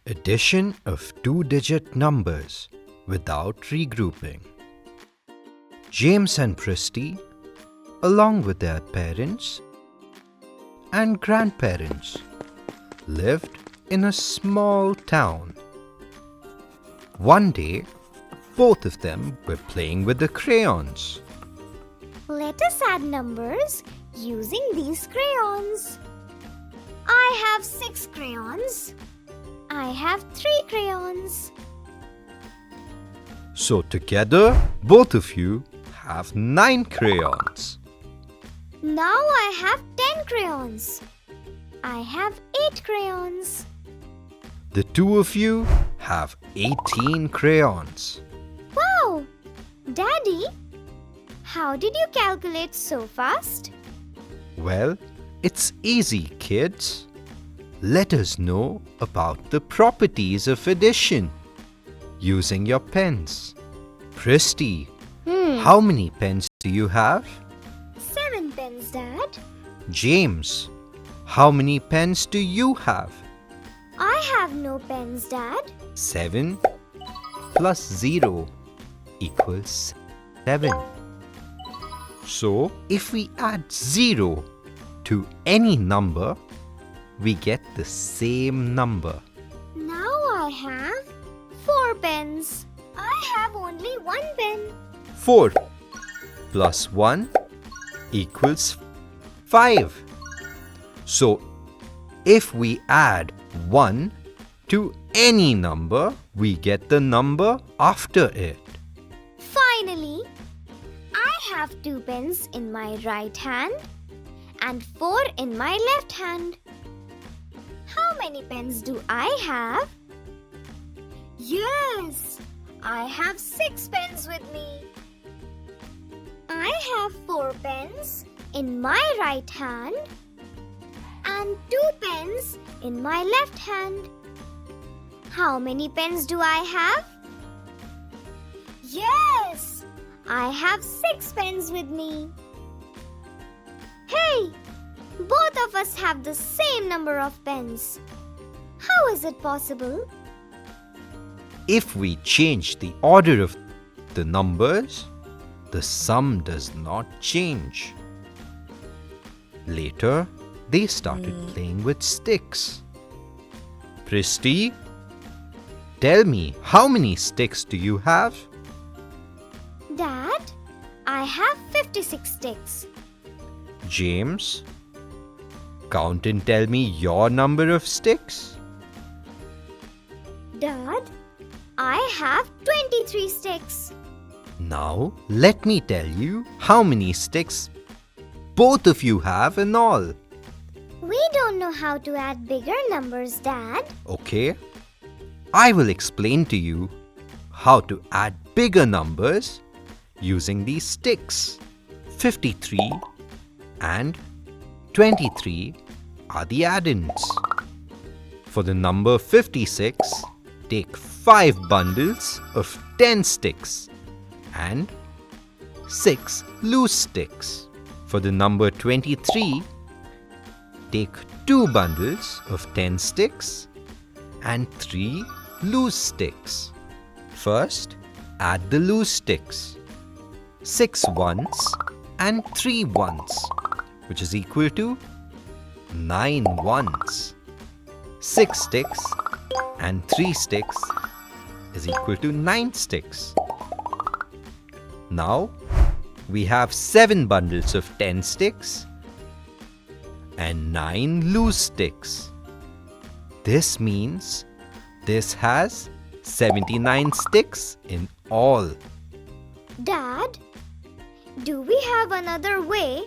Addition of two-digit numbers without regrouping. James and Christy, along with their parents and grandparents, lived in a small town. One day, both of them were playing with the crayons. Let us add numbers using these crayons. I have 6 crayons. I have 3 crayons. So together, both of you have 9 crayons. Now I have 10 crayons. I have 8 crayons. The two of you have 18 crayons. Wow! Daddy, how did you calculate so fast? Well, it's easy, kids. Let us know about the properties of addition using your pens. Christy, how many pens do you have? 7 pens, Dad. James, how many pens do you have? I have no pens, Dad. 7 plus 0 equals 7. So, if we add 0 to any number, we get the same number. Now I have 4 pens. I have only 1 pen. 4 plus 1 equals 5. So, if we add 1 to any number, we get the number after it. Finally, I have 2 pens in my right hand and 4 in my left hand. How many pens do I have? Yes, I have 6 pens with me. I have 4 pens in my right hand and 2 pens in my left hand. How many pens do I have? Yes, I have 6 pens with me. Hey, both of us have the same number of pens. How is it possible? If we change the order of the numbers, the sum does not change. Later, they started playing with sticks. Christy, tell me, how many sticks do you have? Dad, I have 56 sticks. James, count and tell me your number of sticks. Dad, I have 23 sticks. Now, let me tell you how many sticks both of you have in all. We don't know how to add bigger numbers, Dad. Okay? I will explain to you how to add bigger numbers using these sticks. 53 and 23 are the add-ins. For the number 56, take 5 bundles of 10 sticks and 6 loose sticks. For the number 23, take 2 bundles of 10 sticks and 3 loose sticks. First, add the loose sticks. 6 ones and 3 ones, which is equal to 9 ones. 6 sticks and 3 sticks is equal to 9 sticks. Now, we have 7 bundles of 10 sticks and 9 loose sticks. This means this has 79 sticks in all. Dad, do we have another way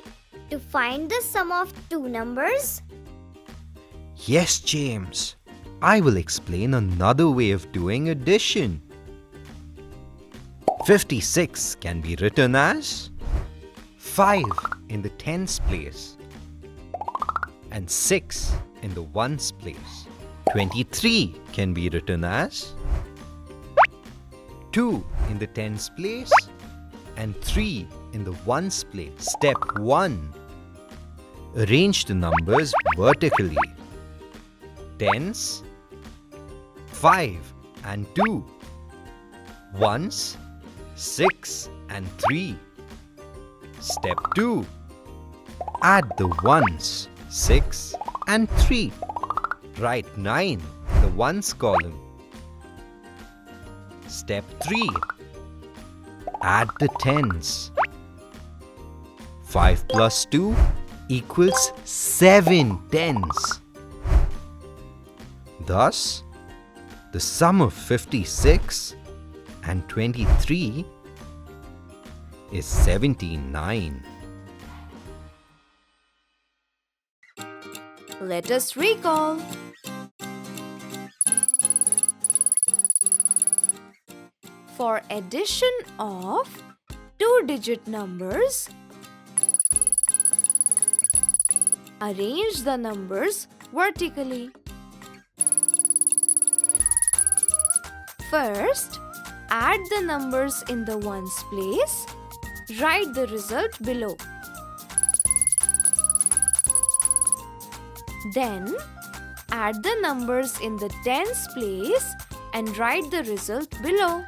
to find the sum of 2 numbers? Yes, James. I will explain another way of doing addition. 56 can be written as 5 in the tens place and 6 in the ones place. 23 can be written as 2 in the tens place and 3 in the ones place. Step 1. Arrange the numbers vertically. Tens, 5 and 2. Ones, 6 and 3. Step 2. Add the ones, 6 and 3. Write 9 in the ones column. Step 3. Add the tens. 5 plus 2 equals 7 tens. Thus, the sum of 56 and 23 is 79. Let us recall. For addition of two-digit numbers, arrange the numbers vertically. First, add the numbers in the ones place. Write the result below. Then, add the numbers in the tens place and write the result below.